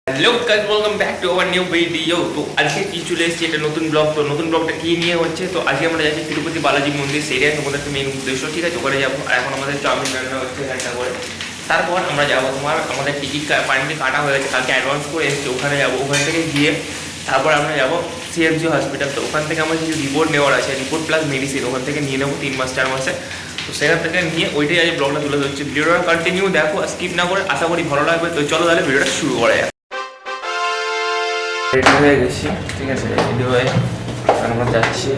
Hello guys, welcome back to our new video. তো আজকে কি চলে এসেছি একটা নতুন ব্লগ। তো নতুন ব্লগটা কি নিয়ে হচ্ছে, তো আজকে আমরা যাচ্ছি তিরুপতি বালাজি মন্দির, সেটাই তোমাদের মেন উদ্দেশ্য। ঠিক আছে, ওখানে যাবো। আর এখন আমাদের চাউমিন রান্না হচ্ছে ঘন্টা করে। তারপর আমরা যাবো, তোমার আমাদের টিকিট ফাইনালি কাটা হয়ে গেছে, কালকে অ্যাডভান্স করে এসেছি। ওখানে যাবো, ওখান থেকে গিয়ে তারপর আমরা যাবো সিএমজি হসপিটাল। তো ওখান থেকে আমার কিছু রিপোর্ট নেওয়ার আছে, রিপোর্ট প্লাস মেডিসিন ওখান থেকে নিয়ে নেবো 3 মাস 4 মাসে। তো সেখান থেকে নিয়ে ওইটাই আজ ব্লগটা তুলে ধরছি। ভিডিওটা কন্টিনিউ দেখো, স্কিপ না করে, আশা করি ভালো লাগবে। তো চলো তাহলে ভিডিওটা শুরু করা যাক। রেডি হয়ে গেছি, ঠিক আছে। রেডি হয়ে আমরা যাচ্ছি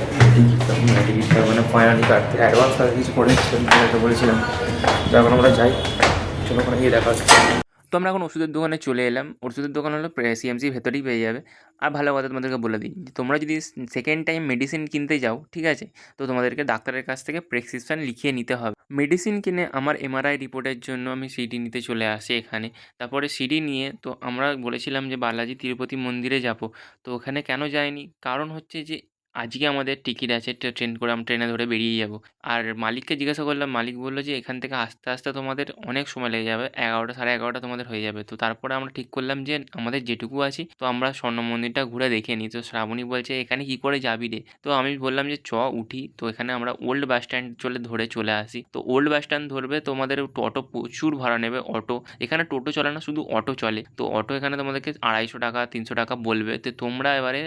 টিকিটটা মানে ফাইনালি কাটতে। অ্যাডভান্স কিছু করেছিলাম, বলেছিলাম। তো এখন আমরা যাই, চলো ওখানে গিয়ে দেখা হচ্ছে। তো আমরা এখন ওষুধের দোকানে চলে এলাম। ওষুধের দোকান হলো সিএমসি ভেতরেই পেয়ে যাবে। আর ভালো কথা তোমাদেরকে বলে দিই, যে তোমরা যদি সেকেন্ড টাইম মেডিসিন কিনতে যাও, ঠিক আছে, তো তোমাদেরকে ডাক্তারের কাছ থেকে প্রেসক্রিপশান লিখিয়ে নিতে হবে। মেডিসিন কিনে আমার এমআরআই রিপোর্টের জন্য আমি সিডি নিতে চলে আসি এখানে। তারপরে সিডি নিয়ে তো আমরা বলেছিলাম যে বালাজি তিরুপতি মন্দিরে যাব। তো ওখানে কেন যাইনি, কারণ হচ্ছে যে আজকে আমাদের টিকিট আছে ট্রেন করে, আমরা ট্রেনে ধরে বেরিয়ে যাব। আর মালিককে জিজ্ঞাসা করলাম, মালিক বললো যে এখান থেকে আসতে আসতে তোমাদের অনেক সময় লেগে যাবে, 11টা সাড়ে 11টা তোমাদের হয়ে যাবে। তো তারপরে আমরা ঠিক করলাম যে আমাদের যেটুকু আছি, তো আমরা স্বর্ণ মন্দিরটা ঘুরে দেখে নিই। তো শ্রাবণী বলছে এখানে কি করে যাবি রে। তো আমি বললাম যে উঠি। তো এখানে আমরা ওল্ড বাস স্ট্যান্ড চলে আসি। তো ওল্ড বাস স্ট্যান্ড ধরবে, তোমাদের অটো প্রচুর ভাড়া নেবে। অটো এখানে টোটো চলে না, শুধু অটো চলে। তো অটো এখানে তোমাদেরকে 250 টাকা 300 টাকা বলবে। তো তোমরা এবারে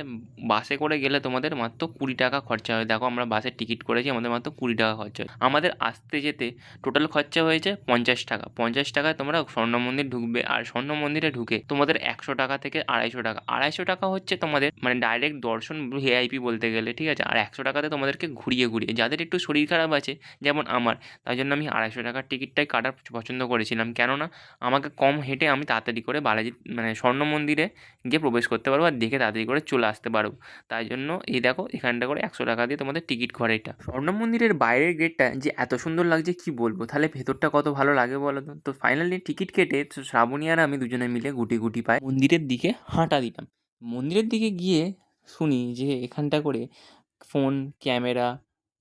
বাসে করে গেলে তোমাদের মাত্র 20 টাকা খরচা হয়। দেখো আমরা বাসের টিকিট করেছি, আমাদের মাত্র 20 টাকা খরচা হয়। আমাদের আসতে যেতে টোটাল খরচা হয়েছে 50 টাকা। 50 টাকায় তোমরা স্বর্ণ মন্দির ঢুকবে। আর স্বর্ণ মন্দিরে ঢুকে তোমাদের 100 টাকা থেকে 250 টাকা। 250 টাকা হচ্ছে তোমাদের মানে ডাইরেক্ট দর্শন, ভিআইপি বলতে গেলে, ঠিক আছে। আর 100 টাকাতে তোমাদেরকে ঘুরিয়ে ঘুরিয়ে, যাদের একটু শরীর খারাপ আছে যেমন আমার, তাই জন্য আমি 250 টাকার টিকিটটাই কাটার পছন্দ করেছিলাম। কেননা আমাকে কম হেঁটে আমি তাড়াতাড়ি করে বালাজি মানে স্বর্ণ মন্দিরে গিয়ে প্রবেশ করতে পারবো, আর দেখে তাড়াতাড়ি করে চলে আসতে পারবো। তাই জন্য এই দেখো এখানটা করে 100 টাকা দিয়ে তোমাদের টিকিট ঘরে এটা। স্বর্ণ মন্দিরের বাইরের গেটটা যে এত সুন্দর লাগছে কি বলবো, তাহলে ভেতরটা কত ভালো লাগে বলো তো। তো ফাইনালি টিকিট কেটে তো শ্রাবণী আর আমি দুজনে মিলে গুটি গুটি পায়ে মন্দিরের দিকে হাঁটা দিলাম। মন্দিরের দিকে গিয়ে শুনি যে এখানটা করে ফোন, ক্যামেরা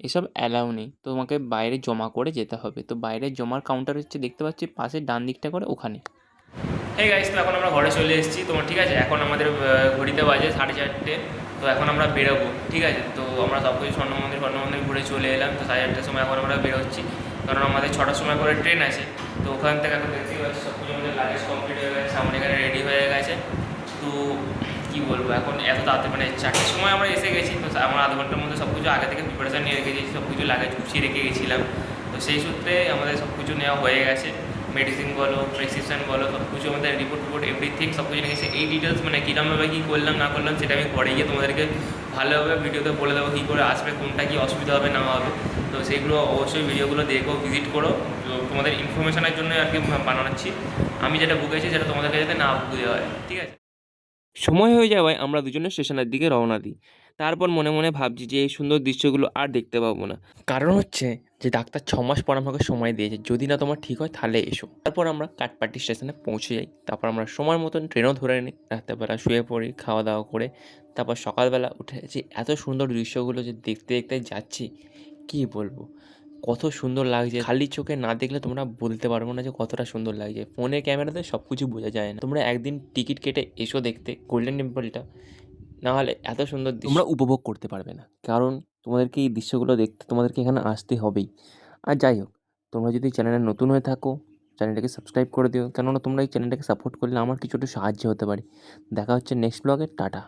এসব অ্যালাউ নেই, তোমাকে বাইরে জমা করে যেতে হবে। তো বাইরে জমার কাউন্টার হচ্ছে, দেখতে পাচ্ছি পাশের ডান দিকটা করে ওখানে। হ্যাঁ গাইস, তো এখন আমরা ঘরে চলে এসেছি তোমার, ঠিক আছে। এখন আমাদের ঘড়িতে বাজে 4:30। তো এখন আমরা বেরোবো, ঠিক আছে। তো আমরা সব কিছু স্বর্ণ মন্দির ঘুরে চলে এলাম। তো 4:30টার সময় এখন আমরা বেরোচ্ছি, কারণ আমাদের 6টার সময় করে ট্রেন আছে। তো ওখান থেকে এখন দেখতেই পাচ্ছি সব কিছু আমাদের লাগেজ কমপ্লিট হয়ে গেছে, সামনে এখানে রেডি হয়ে গেছে। তো কী বলবো, এখন এত তাড়াতাড়ি মানে 4টার সময় আমরা এসে গেছি। তো আমরা আধ ঘন্টার মধ্যে সব কিছু আগে থেকে প্রিপারেশান নিয়ে রেখে দিয়েছি, সব কিছু লাগেজ গুছিয়ে রেখে গেছিলাম। তো সেই সূত্রে আমাদের সব কিছু নেওয়া হয়ে গেছে। মেডিসিন বলো, প্রেসক্রিপশান বলো, সব কিছু আমাদের রিপোর্ট এভরিথিং সব কিছু নিয়ে গেছে। এই ডিটেলস মানে কীরকমভাবে কী করলাম না করলাম সেটা আমি পরে গিয়ে তোমাদেরকে ভালোভাবে ভিডিওতে বলে দেবো, কী করে আসবে, কোনটা কী অসুবিধা হবে না হবে। তো সেইগুলো অবশ্যই ভিডিওগুলো দেখো, ভিজিট করো। তো তোমাদের ইনফরমেশনের জন্য আর কি বানাচ্ছি। আমি যেটা বুকেছি সেটা তোমাদেরকে যাতে না বুঝতে হয়, ঠিক আছে। সময় হয়ে যাওয়ায় আমরা দুজনে স্টেশনের দিকে রওনা দিই। তারপর মনে মনে ভাবছি যে এই সুন্দর দৃশ্যগুলো আর দেখতে পাবো না। কারণ হচ্ছে যে ডাক্তার 6 মাস পর আমাকে সময় দিয়েছে, যদি না তোমার ঠিক হয় তাহলে এসো। তারপর আমরা কাটপাটি স্টেশনে পৌঁছে যাই। তারপর আমরা সময় মতন ট্রেনও ধরে নিই। রাত্রেবেলা শুয়ে পড়ি খাওয়া দাওয়া করে। তারপর সকালবেলা উঠে যে এত সুন্দর দৃশ্যগুলো যে দেখতে দেখতে যাচ্ছি, কী বলবো, কত সুন্দর লাগছে। খালি চোখে না দেখলে তোমরা বলতে পারবো না যে কতটা সুন্দর লাগছে। ফোনের ক্যামেরাতে সব কিছু বোঝা যায় না। তোমরা একদিন টিকিট কেটে এসো দেখতে গোল্ডেন টেম্পলটা, নাহলে এত সুন্দর দৃশ্য তোমরা উপভোগ করতে পারবে না। কারণ তোমাদেরকে এই দৃশ্যগুলো দেখতে তোমাদেরকে এখানে আসতে হবেই। আর যাই হোক, তোমরা যদি চ্যানেলে নতুন হয়ে থাকো, চ্যানেলটাকে সাবস্ক্রাইব করে দিও, কেননা তোমরা এই চ্যানেলটাকে সাপোর্ট করলে আমার কিছুটা সাহায্য হতে পারে। দেখা হচ্ছে নেক্সট ব্লগে। টাটা।